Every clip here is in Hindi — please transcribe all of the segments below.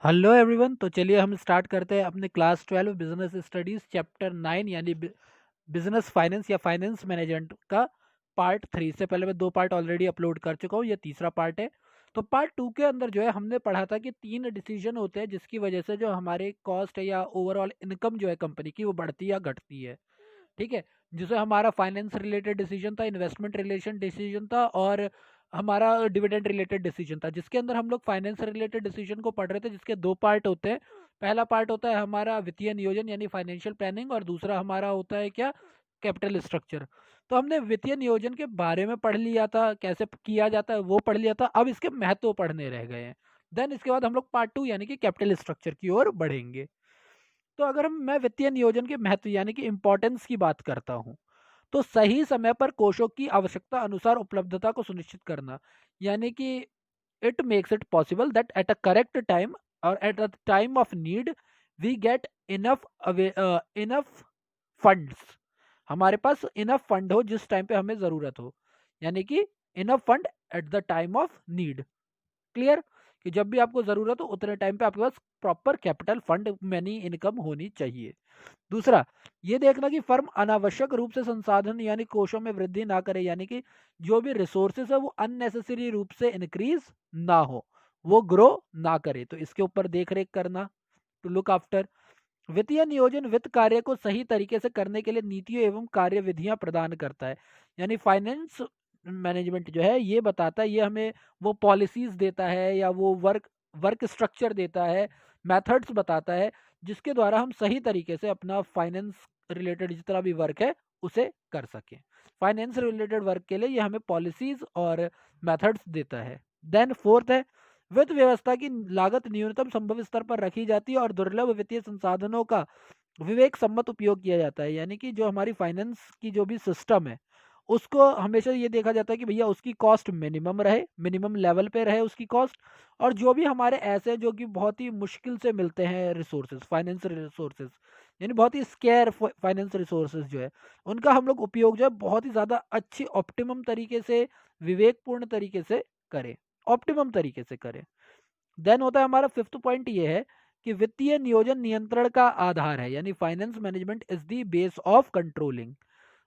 Hello everyone. तो चलिए हम स्टार्ट करते हैं अपने क्लास 12 बिजनेस स्टडीज चैप्टर 9 यानी बिजनेस फाइनेंस या फाइनेंस मैनेजमेंट का पार्ट 3। से पहले मैं 2 पार्ट ऑलरेडी अपलोड कर चुका हूँ, ये तीसरा पार्ट है। तो पार्ट 2 के अंदर जो है हमने पढ़ा था कि 3 डिसीजन होते हैं जिसकी वजह से जो हमारे कॉस्ट है या ओवरऑल इनकम जो है कंपनी की वो बढ़ती या घटती है। ठीक है। जिसमें हमारा फाइनेंस रिलेटेड डिसीजन था, इन्वेस्टमेंट रिलेशन डिसीजन था और हमारा डिविडेंड रिलेटेड डिसीजन था। जिसके अंदर हम लोग फाइनेंस रिलेटेड डिसीजन को पढ़ रहे थे, जिसके 2 पार्ट होते हैं। पहला पार्ट होता है हमारा वित्तीय नियोजन यानी फाइनेंशियल प्लानिंग, और दूसरा हमारा होता है क्या, कैपिटल स्ट्रक्चर। तो हमने वित्तीय नियोजन के बारे में पढ़ लिया था, कैसे किया जाता है वो पढ़ लिया था। अब इसके महत्व पढ़ने रह गए हैं। देन इसके बाद हम लोग पार्ट 2 यानी कि कैपिटल स्ट्रक्चर की ओर बढ़ेंगे। तो अगर मैं वित्तीय नियोजन के महत्व यानी कि इंपॉर्टेंस की बात करता हूँ, तो सही समय पर कोषों की आवश्यकता अनुसार उपलब्धता को सुनिश्चित करना, यानी कि it makes it possible that at a correct time और at a time of need we get enough enough funds. हमारे पास इनफ फंड हो जिस टाइम पे हमें जरूरत हो, यानी कि enough fund at the time of need. Clear? कि जब भी आपको जरूरत हो उतने टाइम पे आपके पास proper capital fund money income होनी चाहिए। दूसरा, ये देखना कि फर्म अनावश्यक रूप से संसाधन यानी कोषों में वृद्धि ना करे, यानी कि जो भी रिसोर्सेज है वो अननेसेसरी रूप से इंक्रीज ना हो, वो ग्रो ना करे। तो इसके ऊपर देख रेख करना, टू लुक आफ्टर। वित्तीय नियोजन वित्त कार्य को सही तरीके से करने के लिए नीतियों एवं कार्य विधियां प्रदान करता है। यानी फाइनेंस मैनेजमेंट जो है ये बताता है, ये हमें वो पॉलिसीज देता है या वो वर्क वर्क स्ट्रक्चर देता है, मेथड्स बताता है, जिसके द्वारा हम सही तरीके से अपना फाइनेंस रिलेटेड जितना भी वर्क है उसे कर सकें। फाइनेंस रिलेटेड वर्क के लिए ये हमें पॉलिसीज और मेथड्स देता है। देन फोर्थ है, वित्त व्यवस्था की लागत न्यूनतम संभव स्तर पर रखी जाती है और दुर्लभ वित्तीय संसाधनों का विवेक सम्मत उपयोग किया जाता है। यानी कि जो हमारी फाइनेंस की जो भी सिस्टम है उसको हमेशा ये देखा जाता है कि भैया उसकी कॉस्ट मिनिमम रहे, मिनिमम लेवल पे रहे उसकी कॉस्ट। और जो भी हमारे ऐसे जो कि बहुत ही मुश्किल से मिलते हैं रिसोर्सेज, फाइनेंशियल रिसोर्सेज, यानी बहुत ही स्केयर फाइनेंस रिसोर्सेज जो है, उनका हम लोग उपयोग जो है बहुत ही ज़्यादा अच्छी ऑप्टिमम तरीके से, विवेकपूर्ण तरीके से करें, ऑप्टिमम तरीके से करें। देन होता है हमारा फिफ्थ पॉइंट ये है कि वित्तीय नियोजन नियंत्रण का आधार है, यानी finance management is the base of controlling.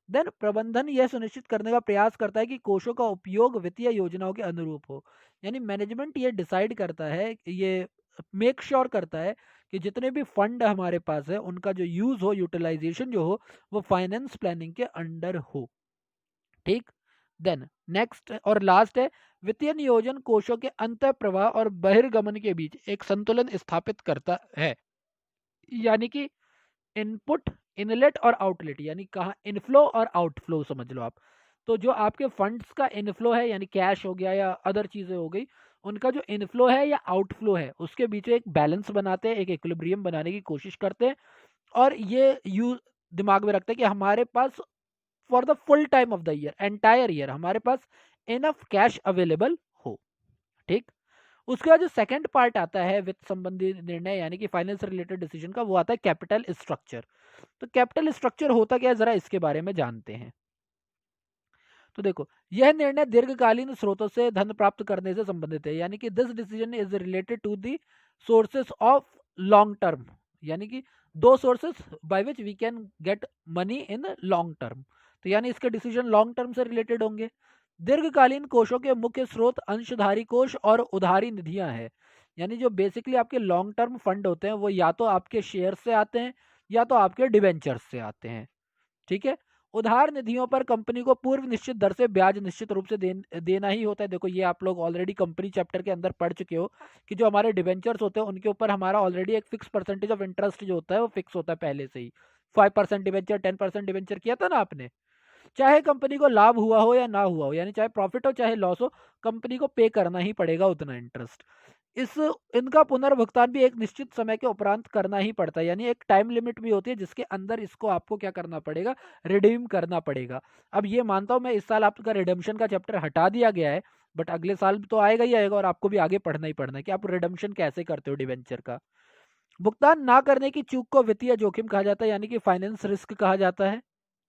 Then प्रबंधन यह सुनिश्चित करने का प्रयास करता है कि कोषों का उपयोग वित्तीय योजनाओं के अनुरूप हो। यानी मैनेजमेंट ये डिसाइड करता है, ये मेक श्योर करता है कि जितने भी फंड हमारे पास है उनका जो यूज हो, यूटिलाइजेशन जो हो, वो फाइनेंस प्लानिंग के अंडर हो। ठीक। देन नेक्स्ट और लास्ट है, वित्तीय नियोजन कोषों के अंत प्रवाह और बहिर्गमन के बीच एक संतुलन स्थापित करता है। यानी कि इनपुट, इनलेट और आउटलेट, यानी कहाँ इनफ्लो और आउटफ्लो समझ लो आप। तो जो आपके फंड्स का इनफ्लो है यानी कैश हो गया या अदर चीजें हो गई, उनका जो इनफ्लो है या आउटफ्लो है उसके बीच एक बैलेंस बनाते हैं, एक इक्विलिब्रियम बनाने की कोशिश करते हैं। और ये यू दिमाग में रखते हैं कि हमारे पास for the full time of the year, entire year हमारे पास इनफ कैश अवेलेबल हो। ठीक। उसके बाद जो सेकंड पार्ट आता है वित्त संबंधी निर्णय यानी कि फाइनेंस रिलेटेड डिसीजन का, वो आता है कैपिटल स्ट्रक्चर। तो कैपिटल स्ट्रक्चर होता क्या है, जरा इसके बारे में जानते हैं। तो देखो, यह निर्णय दीर्घकालीन स्रोतों से धन प्राप्त करने से संबंधित है, यानी कि this decision is related to the sources of long term, यानी कि दो sources by which we can get money in long term. तो यानी इसके डिसीजन लॉन्ग टर्म से रिलेटेड होंगे। दीर्घकालीन कोषों के मुख्य स्रोत अंशधारी कोष और उधारी निधियां हैं। यानी जो बेसिकली आपके लॉन्ग टर्म फंड होते हैं वो या तो आपके शेयर से आते हैं या तो आपके डिवेंचर्स से आते हैं। ठीक है। उधार निधियों पर कंपनी को पूर्व निश्चित दर से ब्याज निश्चित रूप से देना ही होता है। देखो ये आप लोग ऑलरेडी कंपनी चैप्टर के अंदर पढ़ चुके हो कि जो हमारे डिवेंचर्स होते हैं उनके ऊपर हमारा ऑलरेडी एक फिक्स परसेंटेज ऑफ इंटरेस्ट जो होता है वो फिक्स होता है पहले से ही। 5% डिवेंचर, 10% डिवेंचर किया था ना आपने। चाहे कंपनी को लाभ हुआ हो या ना हुआ हो, यानी चाहे प्रॉफिट हो चाहे लॉस हो, कंपनी को पे करना ही पड़ेगा उतना इंटरेस्ट। इस इनका पुनर्भुगतान भी एक निश्चित समय के उपरांत करना ही पड़ता है, यानी एक टाइम लिमिट भी होती है जिसके अंदर इसको आपको क्या करना पड़ेगा, रिडीम करना पड़ेगा। अब ये मानता हूं मैं इस साल आपका रिडम्पशन का चैप्टर हटा दिया गया है, बट अगले साल तो आएगा ही आएगा और आपको भी आगे पढ़ना ही पढ़ना है कि आप रिडम्पशन कैसे करते हो डिवेंचर का। भुगतान ना करने की चूक को वित्तीय जोखिम कहा जाता है, यानी कि फाइनेंस रिस्क कहा जाता है।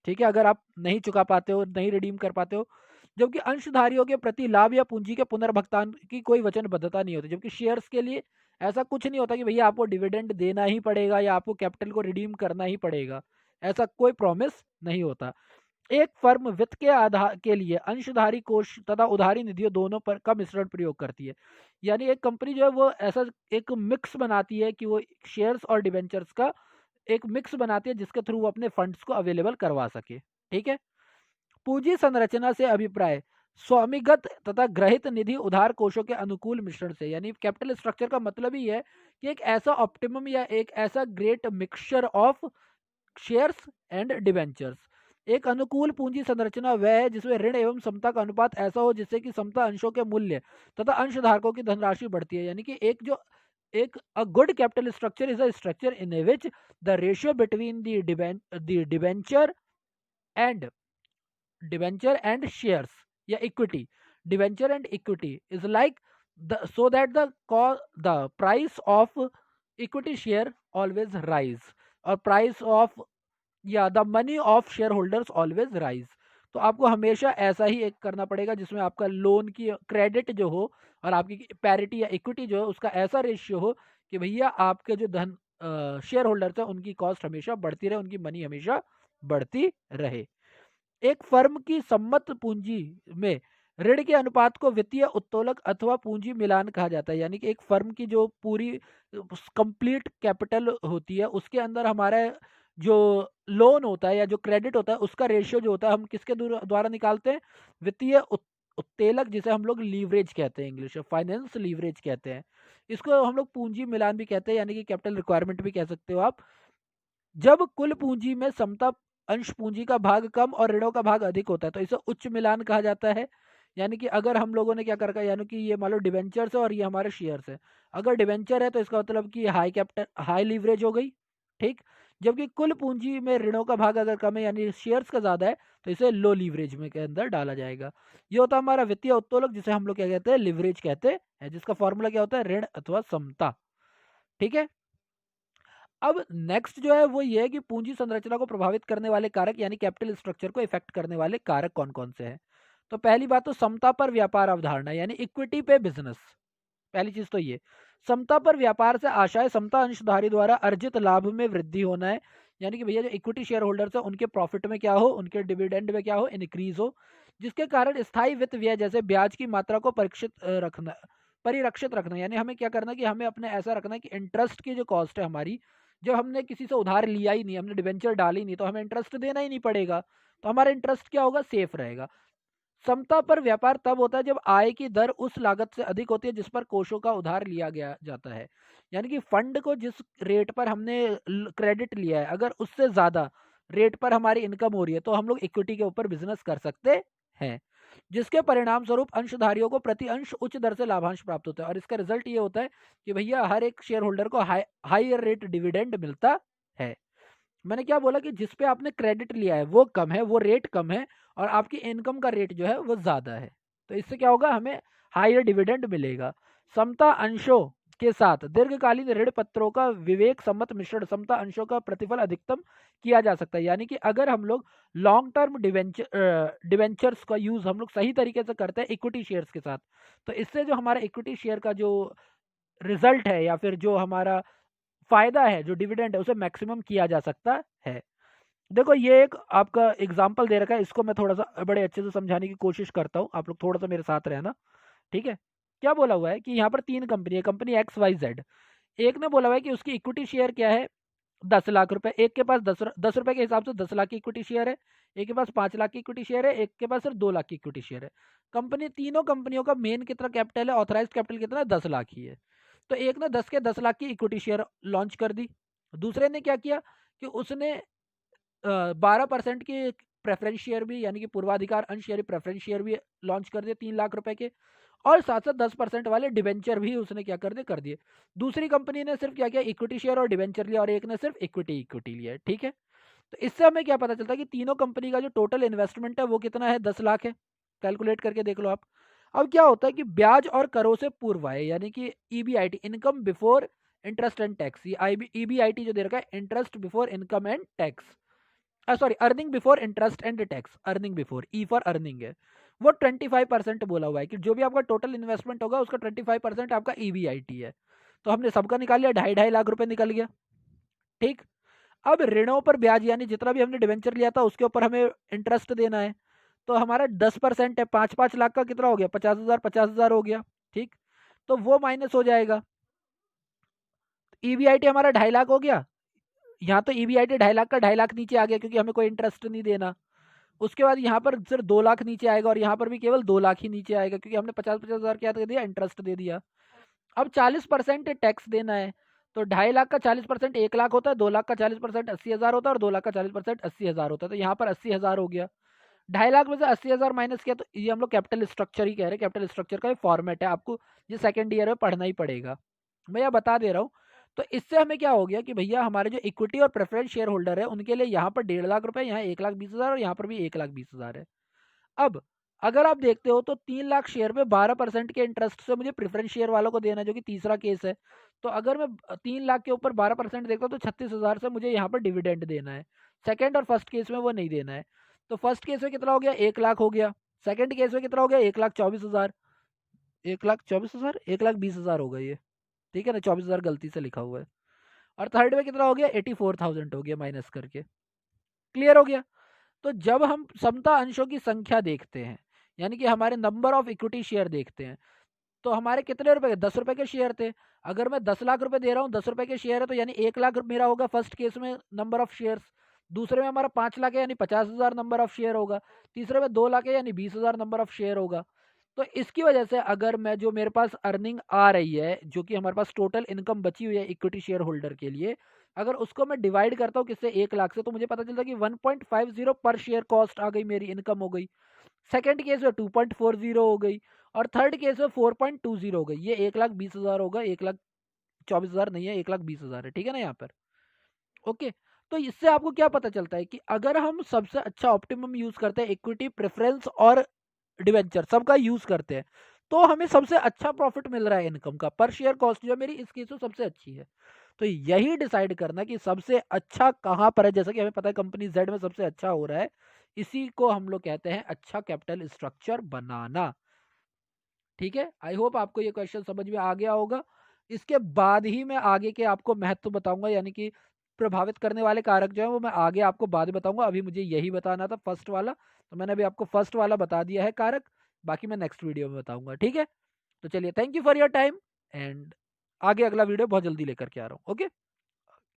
ठीक है। अगर आप नहीं चुका पाते हो, नहीं रिडीम कर पाते हो, जबकि अंशधारियों के प्रति लाभ या पूंजी के पुनर्भुगतान की कोई वचनबद्धता नहीं होती, जबकि शेयर्स के लिए ऐसा कुछ नहीं होता कि भैया आपको डिविडेंड देना ही पड़ेगा या आपको कैपिटल को रिडीम करना ही पड़ेगा, ऐसा कोई प्रॉमिस नहीं होता। एक फर्म वित्त के आधार के लिए अंशधारी कोष तथा उधारी निधियों दोनों पर का मिश्रण प्रयोग करती है। यानी एक कंपनी जो है वो ऐसा एक मिक्स बनाती है कि वो शेयर्स और डिवेंचर्स का एक मिक्स बनाती है जिसके थ्रू वो अपने फंड्स को अवेलेबल करवा सके। ठीक है। पूंजी संरचना से अभिप्राय स्वामिगत तथा ग्रहित निधि उधार कोषों के अनुकूल मिश्रण से। यानी कैपिटल स्ट्रक्चर का मतलब ही है कि एक ऐसा ऑप्टिमम या एक ऐसा great mixture of shares and debentures. एक अनुकूल पूंजी संरचना वह है जिसमें ऋण एवं समता का अनुपात ऐसा हो जिससे कि समता अंशों के मूल्य तथा अंशधारकों की धनराशि बढ़ती है। यानी कि एक a good capital structure is a structure in which the ratio between the and debenture and shares या equity, debenture and equity is like so that the price of equity share always rise और price of या the money of share holders always rise. तो आपको हमेशा ऐसा ही एक करना पड़ेगा जिसमें आपका लोन की क्रेडिट जो हो और आपकी पैरिटी या इक्विटी जो है उसका ऐसा रेशियो हो कि भैया आपके जो धन शेयर होल्डर्स है उनकी कॉस्ट हमेशा बढ़ती रहे, उनकी मनी हमेशा बढ़ती रहे। एक फर्म की सम्मत पूंजी में ऋण के अनुपात को वित्तीय उत्तोलक अथवा पूंजी मिलान कहा जाता है। यानी कि एक फर्म की जो पूरी कंप्लीट कैपिटल होती है उसके अंदर हमारा जो लोन होता है या जो क्रेडिट होता है उसका रेशियो जो होता है हम किसके द्वारा निकालते हैं, वित्तीय उत्तेलक जिसे हम लोग लीवरेज कहते हैं, इंग्लिश में फाइनेंस लीवरेज कहते हैं। इसको हम लोग पूंजी मिलान भी कहते हैं, यानी कि कैपिटल रिक्वायरमेंट भी कह सकते हो आप। जब कुल पूंजी में समता अंश पूंजी का भाग कम और ऋणों का भाग अधिक होता है तो इसे उच्च मिलान कहा जाता है। यानी कि अगर हम लोगों ने क्या कर रखा है, यानी कि ये मान लो डिवेंचर्स है और ये हमारे शेयर्स है। अगर डिवेंचर है तो इसका मतलब कि हाई कैपिटल हाई लीवरेज हो गई, ठीक। जबकि कुल पूंजी में ऋणों का भाग अगर कम है यानी शेयर्स का ज्यादा है तो इसे लो लीवरेज में के अंदर डाला जाएगा। ये होता है हमारा वित्तीय उत्तोलक जिसे हम लोग क्या कहते हैं, लिवरेज कहते हैं, जिसका फॉर्मूला क्या होता है, ऋण अथवा समता। ठीक है। अब नेक्स्ट जो है वो ये है कि पूंजी संरचना को प्रभावित करने वाले कारक यानी कैपिटल स्ट्रक्चर को इफेक्ट करने वाले कारक कौन कौन से हैं। तो पहली बात तो समता पर व्यापार अवधारणा यानी इक्विटी पे बिजनेस। पहली चीज तो ये समता पर व्यापार से आशय समता अंशधारी द्वारा अर्जित लाभ में वृद्धि होना है। यानी कि भैया जो इक्विटी शेयर होल्डर्स है उनके प्रॉफिट में क्या हो, उनके डिविडेंड में क्या हो, इंक्रीज हो, जिसके कारण स्थायी वित्त व्यय जैसे ब्याज की मात्रा को परिरक्षित रखना। यानी हमें क्या करना कि हमें अपने ऐसा रखना है कि इंटरेस्ट की जो कॉस्ट है हमारी, जब हमने किसी से उधार लिया ही नहीं, हमने डिवेंचर डाली नहीं, तो हमें इंटरेस्ट देना ही नहीं पड़ेगा, तो हमारा इंटरेस्ट क्या होगा, सेफ रहेगा। समता पर व्यापार तब होता है जब आय की दर उस लागत से अधिक होती है जिस पर कोषों का उधार लिया गया जाता है। यानी कि फंड को जिस रेट पर हमने क्रेडिट लिया है अगर उससे ज्यादा रेट पर हमारी इनकम हो रही है तो हम लोग इक्विटी के ऊपर बिजनेस कर सकते हैं, जिसके परिणाम स्वरूप अंशधारियों को प्रति अंश उच्च दर से लाभांश प्राप्त होता है। और इसका रिजल्ट ये होता है कि भैया हर एक शेयर होल्डर को हायर रेट डिविडेंड मिलता है। मैंने क्या बोला कि जिस पे आपने क्रेडिट लिया है वो कम है, वो रेट कम है और आपकी इनकम का रेट जो है वो ज्यादा है, तो इससे क्या होगा, हमें हायर डिविडेंड मिलेगा। समता अंशों के साथ दीर्घकालीन ऋण पत्रों का विवेक सम्मत मिश्रण समता अंशों का प्रतिफल अधिकतम किया जा सकता है। यानी कि अगर हम लोग लॉन्ग टर्म डिवेंचर्स का यूज हम लोग सही तरीके से करते हैं इक्विटी शेयर्स के साथ, तो इससे जो हमारा इक्विटी शेयर का जो रिजल्ट है या फिर जो हमारा फायदा है, जो डिविडेंड है, उसे मैक्सिमम किया जा सकता है। देखो ये एक आपका एग्जाम्पल दे रखा है, इसको मैं थोड़ा सा बड़े अच्छे से समझाने की कोशिश करता हूँ, आप लोग थोड़ा सा मेरे साथ रहना। ठीक है। क्या बोला हुआ है कि यहाँ पर तीन कंपनी है, कंपनी एक्स वाई जेड। एक ने बोला हुआ है कि उसकी इक्विटी शेयर क्या है, 10 लाख रुपए। एक के पास 10 रुपए के हिसाब से 10 लाख की इक्विटी शेयर है, एक के पास 5 लाख की इक्विटी शेयर है, एक के पास सिर्फ 2 लाख की इक्विटी शेयर है। कंपनी तीनों कंपनियों का मेन कितना कैपिटल है, ऑथराइज कैपिटल कितना है, 10 लाख ही है। तो एक ने 10 की इक्विटी शेयर लॉन्च कर दी, दूसरे ने क्या किया कि उसने 12% की प्रेफरेंस शेयर भी यानी कि पूर्वाधिकार अंश यानी प्रेफरेंस शेयर भी लॉन्च कर दिए 3 लाख रुपए के, और साथ साथ 10% वाले डिवेंचर भी उसने क्या कर दिए। दूसरी कंपनी ने सिर्फ क्या किया, इक्विटी शेयर और डिवेंचर लिया, और एक ने सिर्फ इक्विटी लिया। ठीक है। तो इससे हमें क्या पता चलता है कि तीनों कंपनी का जो टोटल इन्वेस्टमेंट है वो कितना है, 10 लाख है। कैलकुलेट करके देख लो आप। अब क्या होता है कि ब्याज और करों से पूर्व आय यानी कि EBIT, income before interest and tax, ये ईबीआईटी जो दे रखा है, interest before income and tax, sorry earning before interest and tax, earning before, E for earning है, वो 25% बोला हुआ है कि जो भी आपका टोटल इन्वेस्टमेंट होगा उसका 25% आपका ईबीआईटी है। तो हमने सबका निकाल लिया, 2.5 लाख रुपए निकल गया। ठीक, अब ऋणों पर ब्याज यानी जितना भी हमने डिवेंचर लिया था उसके ऊपर हमें इंटरेस्ट देना है, तो हमारा 10% है, 5-5 लाख का कितना हो गया, 50,000 हो गया। ठीक, तो वो माइनस हो जाएगा। ईबीआईटी हमारा 2.5 लाख हो गया, यहाँ तो ईबीआईटी 2.5 लाख का 2.5 लाख नीचे आ गया क्योंकि हमें कोई इंटरेस्ट नहीं देना। उसके बाद यहाँ पर सिर्फ 2 लाख नीचे आएगा और यहाँ पर भी केवल 2 लाख ही नीचे आएगा क्योंकि हमने 50,000 क्या दे दिया, इंटरेस्ट दे दिया। अब 40% टैक्स देना है, तो 2.5 लाख का 40% 1 लाख होता है, 2 लाख का 40% 80,000 होता है और 2 लाख का 40% 80,000 होता है, तो यहाँ पर 80,000 हो गया। 2.5 लाख में से 80,000 माइनस किया, तो ये हम लोग कैपिटल स्ट्रक्चर ही कह रहे हैं, कैपिटल स्ट्रक्चर का फॉर्मेट है, आपको ये सेकंड ईयर में पढ़ना ही पड़ेगा, मैं यह बता दे रहा हूँ। तो इससे हमें क्या हो गया कि भैया हमारे जो इक्विटी और प्रेफरेंस शेयर होल्डर है उनके लिए यहाँ पर 1.5 लाख रुपए, यहाँ 1,20,000 और यहाँ पर भी 1,20,000 है। अब अगर आप देखते हो तो 3 लाख शेयर पे 12% के इंटरेस्ट से मुझे प्रेफरेंस शेयर वालों को देना है, जो कि तीसरा केस है। तो अगर मैं 3 लाख के ऊपर 12% देखता हूँ तो 36,000 से मुझे यहाँ पर डिविडेंड देना है। सेकंड और फर्स्ट केस में वो नहीं देना है। तो फर्स्ट केस में कितना हो गया, 1 लाख हो गया। सेकंड केस में कितना हो गया, 1,24,000, 1,24,000, 1,20,000 हो गया ये, ठीक है ना, 24,000 गलती से लिखा हुआ है। और थर्ड में कितना हो गया, 84,000 हो गया माइनस करके। क्लियर हो गया। तो जब हम समता अंशों की संख्या देखते हैं, यानी कि हमारे नंबर ऑफ इक्विटी शेयर देखते हैं, तो हमारे कितने रुपए के, 10 रुपए के शेयर थे। अगर मैं 10 लाख रुपए दे रहा हूँ, 10 रुपए के शेयर है, तो यानी 1 लाख मेरा होगा फर्स्ट केस में नंबर ऑफ शेयर्स। दूसरे में हमारा 5 लाख है यानी 50,000 नंबर ऑफ शेयर होगा। तीसरे में 2 लाख है यानी 20,000 नंबर ऑफ शेयर होगा। तो इसकी वजह से अगर मैं, जो मेरे पास अर्निंग आ रही है, जो कि हमारे पास टोटल इनकम बची हुई है इक्विटी शेयर होल्डर के लिए, अगर उसको मैं डिवाइड करता हूँ किससे, 1 लाख से, तो मुझे पता चलता है कि 1.50 पर शेयर कॉस्ट आ गई, मेरी इनकम हो गई। सेकंड केस में 2.40 हो गई और थर्ड केस में 4.20 हो गई। ये 1,20,000 होगा, 1,24,000 नहीं है, 1,20,000 है, ठीक है ना यहाँ पर। ओके, तो इससे आपको क्या पता चलता है कि अगर हम सबसे अच्छा ऑप्टिमम यूज करते हैं, इक्विटी, प्रेफरेंस और डिवेंचर सबका यूज करते हैं, तो हमें सबसे अच्छा प्रॉफिट मिल रहा है इनकम का। पर शेयर कॉस्ट जो मेरी इस केस में सबसे अच्छी है। तो यही डिसाइड करना कि सबसे अच्छा कहाँ पर है। जैसा कि हमें पता है कंपनी जेड में सबसे अच्छा हो रहा है, इसी को हम लोग कहते हैं अच्छा कैपिटल स्ट्रक्चर बनाना। ठीक है, आई होप आपको ये क्वेश्चन समझ में आ गया होगा। इसके बाद ही मैं आगे के आपको महत्व बताऊंगा, यानी कि प्रभावित करने वाले कारक जो है वो मैं आगे आपको बाद में बताऊंगा। अभी मुझे यही बताना था फर्स्ट वाला, तो मैंने अभी आपको फर्स्ट वाला बता दिया है कारक, बाकी मैं नेक्स्ट वीडियो में बताऊंगा। ठीक है, तो चलिए, thank you for your time and आगे अगला वीडियो बहुत जल्दी लेकर के आ रहा हूँ। ओके।